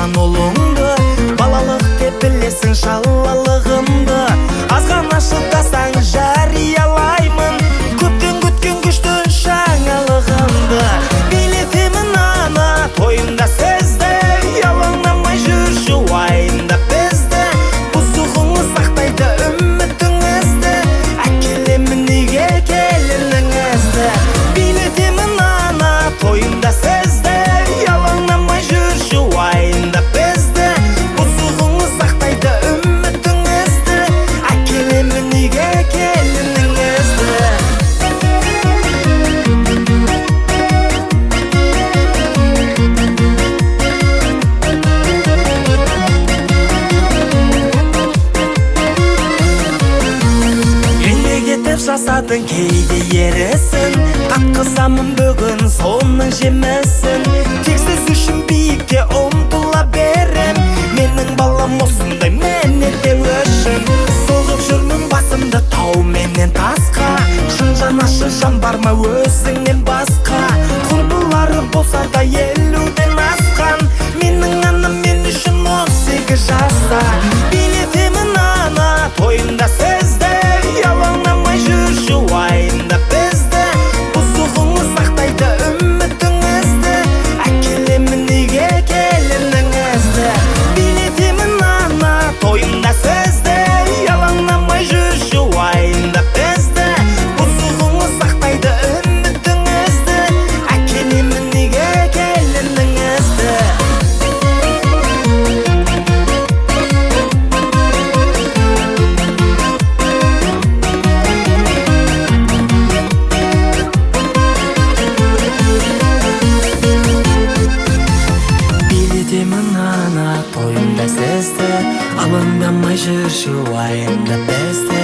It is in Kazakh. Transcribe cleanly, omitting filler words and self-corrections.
туған ұлыңды, балалық деп білесің шалалығымды. Азғана шыдасаң жариялаймын, көптен күткен күшті жаңалығымды. Билетемін ана тойында сізді, ялаңдамай жүрші уайымда бізді. Бұзығыңыз сақтайды үмітіңізді, әкелемін неге келініңізді. Билетемін ана тойында сізді, ялаңдамай жүрші уайымда бізді. Бұзығыңыз сақтайды үмітіңізді, әкелемін неге келініңізді. Жасадың кейде ерісін, қатқызамын бүгін соның жемісін. Тексіз үшін биікке ұмтыла берем, менің балам осындай менете өшін. Соғып жүрмін басымды тау менен тасқа, шын жанашы жан бар ма өзіңнен басқа. Құрбылары болса да 50-ден асқан, менің анам мен үшін 18 жаста. Билетемін ана тойында сізді, ялаңдамай жүрші уайымда бізді. Бұзығыңыз сақтайды үмітіңізді, әкелемін неге келініңізді. Билетемін ана тойында сізді, ялаңдамай жүрші уайымда бізді. Бұзығыңыз сақтайды үмітіңізді, әкелемін неге келініңізді. Билетемін ана тойында сізді, алаңдамай жүрші уайымда бізді.